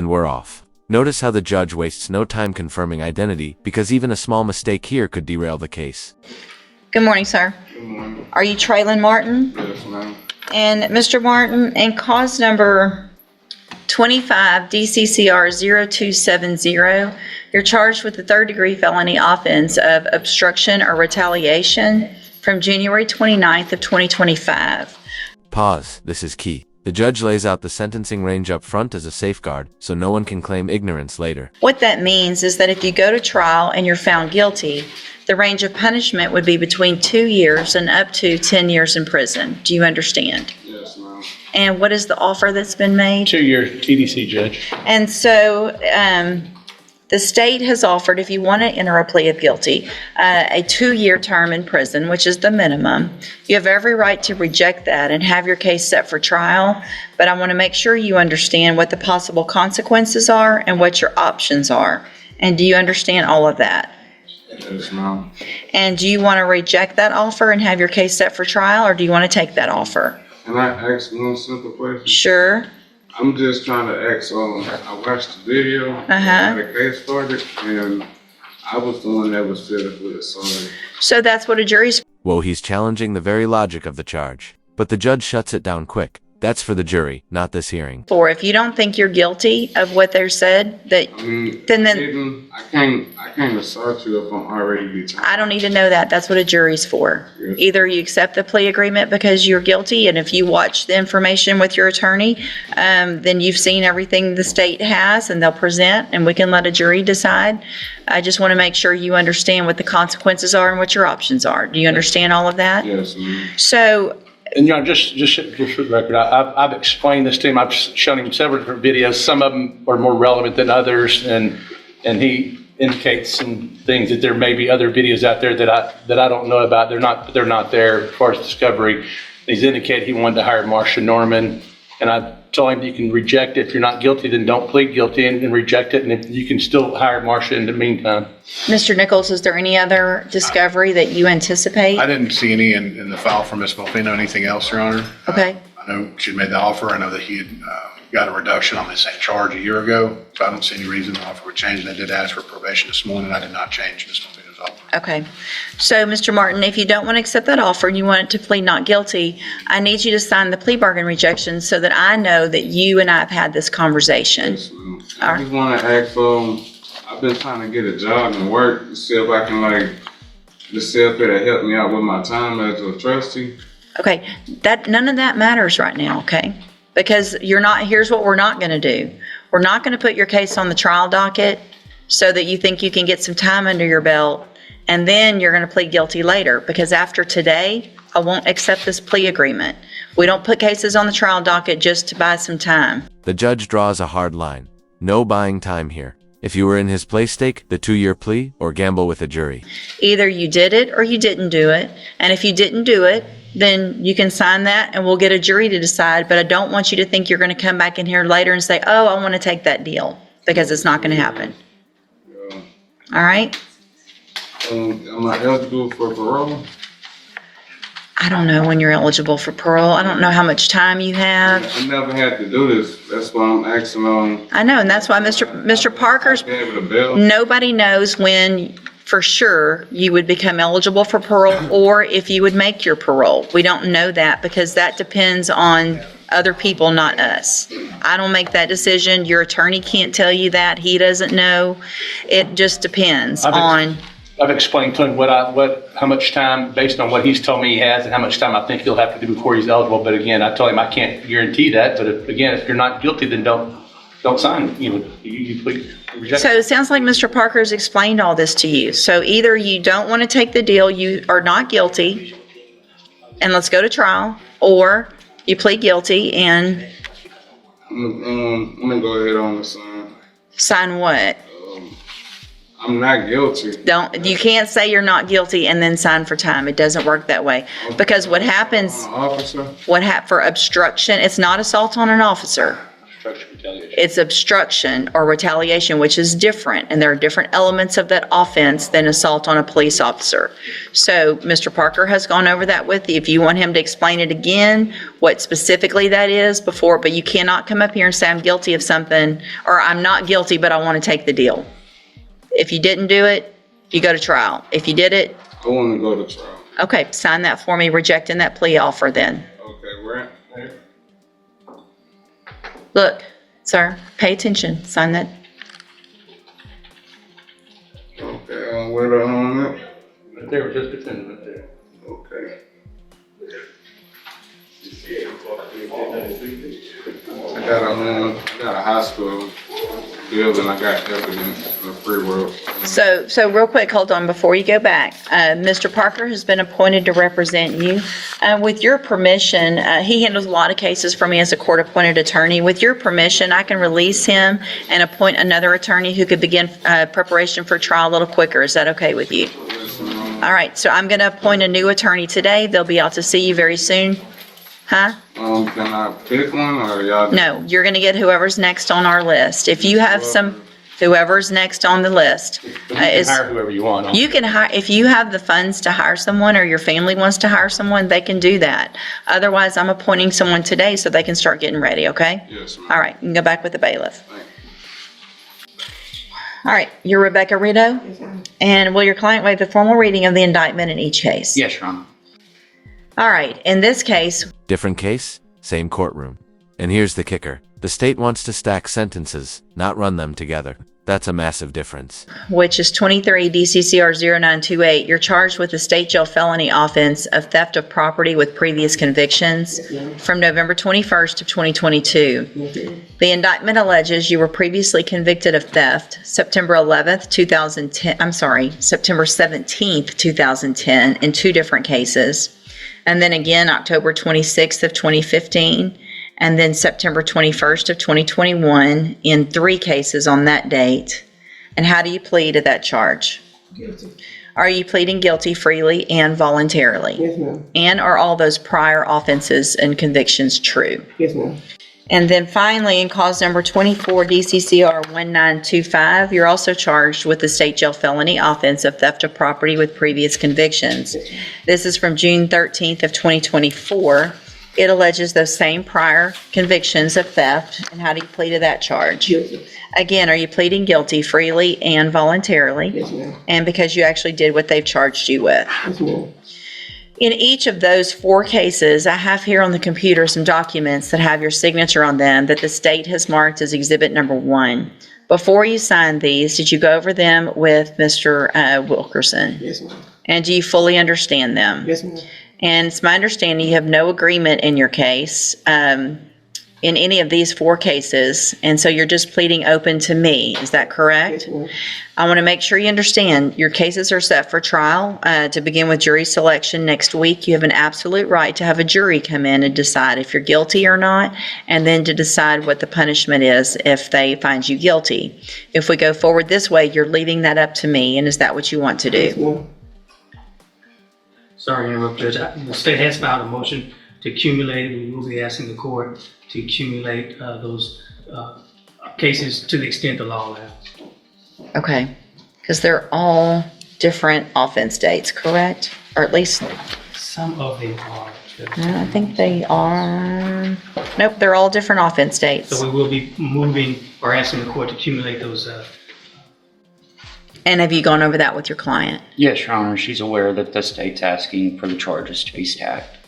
and we're off. Notice how the judge wastes no time confirming identity, because even a small mistake here could derail the case. Good morning, sir. Good morning. Are you Traylon Martin? Yes, ma'am. And Mr. Martin, in cause number 25 DCCR 0270, you're charged with the third-degree felony offense of obstruction or retaliation from January 29th of 2025. Pause. This is key. The judge lays out the sentencing range up front as a safeguard, so no one can claim ignorance later. What that means is that if you go to trial and you're found guilty, the range of punishment would be between 2 years and up to 10 years in prison. Do you understand? Yes, ma'am. And what is the offer that's been made? 2-year TDC, Judge. And so the state has offered, if you want to enter a plea of guilty, a 2-year term in prison, which is the minimum. You have every right to reject that and have your case set for trial, but I want to make sure you understand what the possible consequences are and what your options are. And do you understand all of that? Yes, ma'am. And do you want to reject that offer and have your case set for trial, or do you want to take that offer? Can I ask one simple question? Sure. I'm just trying to ask, I watched the video, how the case started, and I was the one that was fed up with it, sorry. So that's what a jury's. Whoa, he's challenging the very logic of the charge. But the judge shuts it down quick. That's for the jury, not this hearing. For. If you don't think you're guilty of what they're said, that I mean, then I can't assert you if I'm already detained. I don't need to know that. That's what a jury's for. Yes. Either you accept the plea agreement because you're guilty, and if you watch the information with your attorney, then you've seen everything the state has, and they'll present, and we can let a jury decide. I just want to make sure you understand what the consequences are and what your options are. Do you understand all of that? Yes, ma'am. So. And, you know, just for the record, I've explained this to him. I've shown him several different videos. Some of them are more relevant than others, and he indicates some things that there may be other videos out there that I don't know about. They're not there as far as discovery. He's indicated he wanted to hire Marsha Norman, and I told him you can reject it. If you're not guilty, then don't plead guilty and reject it, and if you can still hire Marsha in the meantime. Mr. Nichols, is there any other discovery that you anticipate? I didn't see any in the file from Ms. Volpino. Anything else, Your Honor? Okay. I know she made the offer. I know that he had got a reduction on the same charge a year ago, so I don't see any reason the offer would change. And I did ask for probation this morning. I did not change Ms. Volpino's offer. Okay. So, Mr. Martin, if you don't want to accept that offer and you want it to plead not guilty, I need you to sign the plea bargain rejection so that I know that you and I have had this conversation. Yes, ma'am. I just want to ask, I've been trying to get a job and work to see if I can, just see if it'll help me out with my time as a trustee. Okay, none of that matters right now, okay? Because here's what we're not gonna do. We're not gonna put your case on the trial docket so that you think you can get some time under your belt, and then you're gonna plead guilty later, because after today, I won't accept this plea agreement. We don't put cases on the trial docket just to buy some time. The judge draws a hard line. No buying time here. If you were in his place, stake the 2-year plea or gamble with a jury. Either you did it or you didn't do it, and if you didn't do it, then you can sign that and we'll get a jury to decide, but I don't want you to think you're going to come back in here later and say, oh, I want to take that deal, because it's not going to happen. Yeah. All right? Am I eligible for parole? I don't know when you're eligible for parole. I don't know how much time you have. I never had to do this. That's why I'm asking I know, and that's why Mr. Parker's, be able to bail. nobody knows when for sure you would become eligible for parole or if you would make your parole. We don't know that because that depends on other people, not us. I don't make that decision. Your attorney can't tell you that. He doesn't know. It just depends on. I've explained to him how much time, based on what he's told me he has, and how much time I think he'll have to do before he's eligible. But again, I told him I can't guarantee that. But if you're not guilty, then don't sign. You please reject. So it sounds like Mr. Parker has explained all this to you. So either you don't want to take the deal, you are not guilty, and let's go to trial, or you plead guilty and. I'm gonna go ahead on the sign. Sign what? I'm not guilty. You can't say you're not guilty and then sign for time. It doesn't work that way. Because what happens, Officer? for obstruction, it's not assault on an officer. Obstruction It's obstruction or retaliation, which is different, and there are different elements of that offense than assault on a police officer. So Mr. Parker has gone over that with you. If you want him to explain it again, what specifically that is before, but you cannot come up here and say, I'm guilty of something, or I'm not guilty, but I want to take the deal. If you didn't do it, you go to trial. If you did it, I want to go to trial. okay, sign that for me, rejecting that plea offer then. Okay, where? Look, sir, pay attention, sign that. Okay, where the it? Right there, just pretend right there. Okay. I got a hospital building. I got evidence in the free world. So real quick, hold on, before you go back. Mr. Parker has been appointed to represent you. With your permission, he handles a lot of cases for me as a court-appointed attorney. With your permission, I can release him and appoint another attorney who could begin preparation for trial a little quicker. Is that okay with you? Yes, ma'am. All right, so I'm going to appoint a new attorney today. They'll be out to see you very soon. Huh? Can I pick one or y'all? No, you're going to get whoever's next on our list. If you have whoever's next on the list. You can hire whoever you want. You can hire, if you have the funds to hire someone or your family wants to hire someone, they can do that. Otherwise, I'm appointing someone today so they can start getting ready, okay? Yes, ma'am. All right, you can go back with the bailiff. Thank you. All right, you're Rebecca Rito? Yes, ma'am. And will your client waive the formal reading of the indictment in each case? Yes, Your Honor. All right, in this case, Different case, same courtroom. And here's the kicker. The state wants to stack sentences, not run them together. That's a massive difference. which is 23 DCCR 0928, you're charged with a state jail felony offense of theft of property with previous convictions from November 21st of 2022. The indictment alleges you were previously convicted of theft September 11th, 2010, September 17th, 2010 in two different cases. And then again, October 26th of 2015. And then September 21st of 2021 in three cases on that date. And how do you plead to that charge? Guilty. Are you pleading guilty freely and voluntarily? Yes, ma'am. And are all those prior offenses and convictions true? Yes, ma'am. And then finally, in cause number 24 DCCR 1925, you're also charged with the state jail felony offense of theft of property with previous convictions. This is from June 13th of 2024. It alleges those same prior convictions of theft. And how do you plead to that charge? Guilty. Again, are you pleading guilty freely and voluntarily? Yes, ma'am. And because you actually did what they've charged you with? Yes, ma'am. In each of those four cases, I have here on the computer some documents that have your signature on them that the state has marked as exhibit number 1. Before you signed these, did you go over them with Mr. Wilkerson? Yes, ma'am. And do you fully understand them? Yes, ma'am. And it's my understanding you have no agreement in your case, in any of these four cases, and so you're just pleading open to me. Is that correct? Yes, ma'am. I want to make sure you understand your cases are set for trial to begin with jury selection next week. You have an absolute right to have a jury come in and decide if you're guilty or not, and then to decide what the punishment is if they find you guilty. If we go forward this way, you're leaving that up to me, and is that what you want to Yes, do? ma'am. Sorry to interrupt, Judge. The state has filed a motion to accumulate, and we will be asking the court to accumulate those cases to the extent the law allows. Okay, because they're all different offense dates, correct? Or at least, Some of them are, Judge. I think they are, nope, they're all different offense dates. So we will be moving or asking the court to accumulate those. And have you gone over that with your client? Yes, Your Honor. She's aware that the state's asking for the charges to be stacked.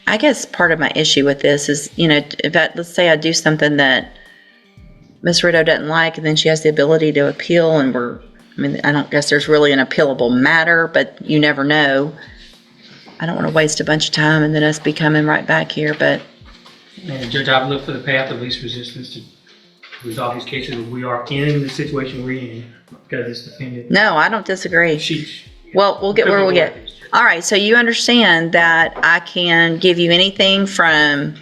I guess part of my issue with this is, let's say I do something that Ms. Rito doesn't like, and then she has the ability to appeal, and I don't guess there's really an appealable matter, but you never know. I don't want to waste a bunch of time and then us be coming right back here, but And Judge, I've looked for the path of least resistance to resolve these cases. We are in the situation we're in because it's defendant. no, I don't disagree. She. Well, we'll get where we get. All right, so you understand that I can give you anything from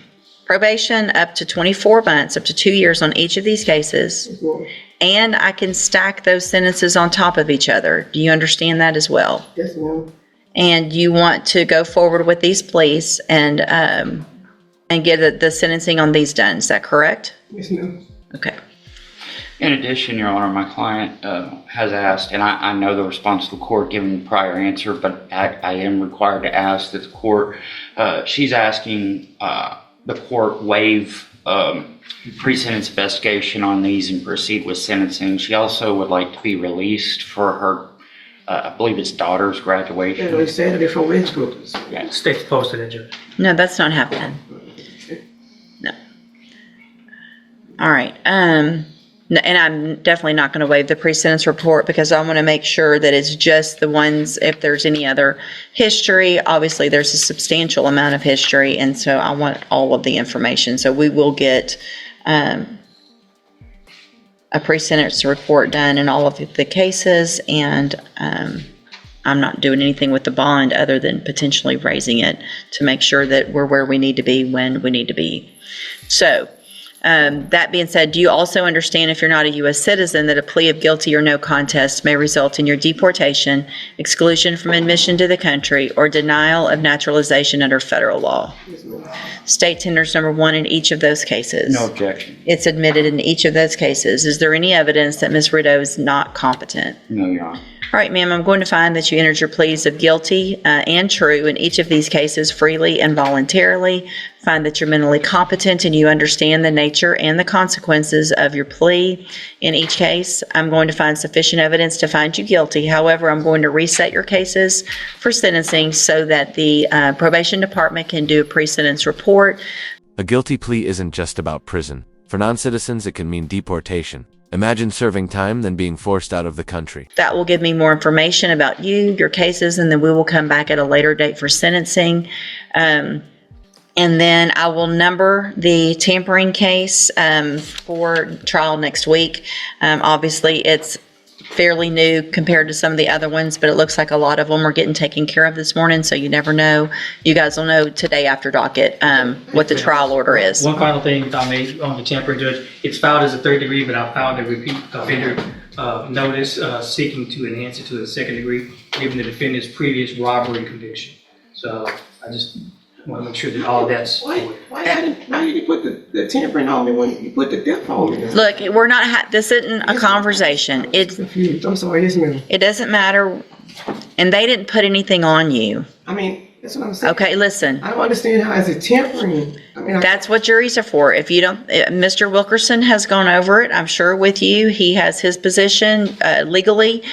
probation up to 24 months, up to 2 years on each of these cases, Yes, ma'am. and I can stack those sentences on top of each other. Do you understand that as well? Yes, ma'am. And you want to go forward with these pleas and and get the sentencing on these done. Is that correct? Yes, ma'am. Okay. In addition, Your Honor, my client has asked, and I know the response to the court given the prior answer, but I am required to ask that the court, she's asking the court waive pre-sentence investigation on these and proceed with sentencing. She also would like to be released for her, I believe it's daughter's graduation. Yeah, it's Saturday for West Groups. State's opposed to that, Judge. No, that's not happening. No. All right. And I'm definitely not going to waive the pre-sentence report because I want to make sure that it's just the ones, if there's any other history, obviously there's a substantial amount of history, and so I want all of the information. So we will get a pre-sentence report done in all of the cases, and I'm not doing anything with the bond other than potentially raising it to make sure that we're where we need to be when we need to be. So, that being said, do you also understand, if you're not a U.S. citizen, that a plea of guilty or no contest may result in your deportation, exclusion from admission to the country, or denial of naturalization under federal law? State tenders number 1 in each of those cases. No objection. It's admitted in each of those cases. Is there any evidence that Ms. Rideau is not competent? No, Your Honor. All right, ma'am, I'm going to find that you entered your pleas of guilty and true in each of these cases freely and voluntarily. Find that you're mentally competent and you understand the nature and the consequences of your plea. In each case, I'm going to find sufficient evidence to find you guilty. However, I'm going to reset your cases for sentencing so that the probation department can do a pre-sentence report. A guilty plea isn't just about prison. For non-citizens, it can mean deportation. Imagine serving time, then being forced out of the country. That will give me more information about you, your cases, and then we will come back at a later date for sentencing. And then I will number the tampering case for trial next week. Obviously, it's fairly new compared to some of the other ones, but it looks like a lot of them are getting taken care of this morning, so you never know. You guys will know today after docket what the trial order is. One final thing, if I may, on the tampering, Judge. It's filed as a third degree, but I filed a repeat offender notice seeking to enhance it to a second degree, given the defendant's previous robbery conviction. So I just want to make sure that all of that's. Why did you put the tampering on me when you put the death on me? Look, we're not, this isn't a conversation. It's Confused. I'm sorry, yes, ma'am. It doesn't matter, and they didn't put anything on you. I mean, that's what I'm saying. Okay, listen. I don't understand how is it tampering. I mean, That's what juries are for. If you don't, Mr. Wilkerson has gone over it, I'm sure, with you. He has his position legally.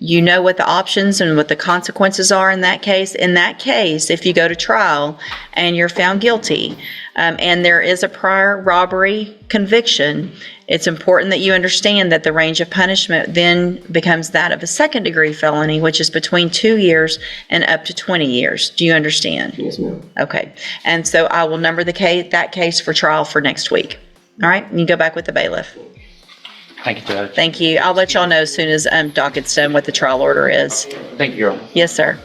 You know what the options and what the consequences are in that case. In that case, if you go to trial and you're found guilty, and there is a prior robbery conviction, it's important that you understand that the range of punishment then becomes that of a second degree felony, which is between 2 years and up to 20 years. Do you understand? yes, ma'am. Okay. And so I will number that case for trial for next week. All right? You go back with the bailiff. Thank you, Judge. Thank you. I'll let y'all know as soon as docket's done what the trial order is. Thank you, Your Honor. Yes, sir.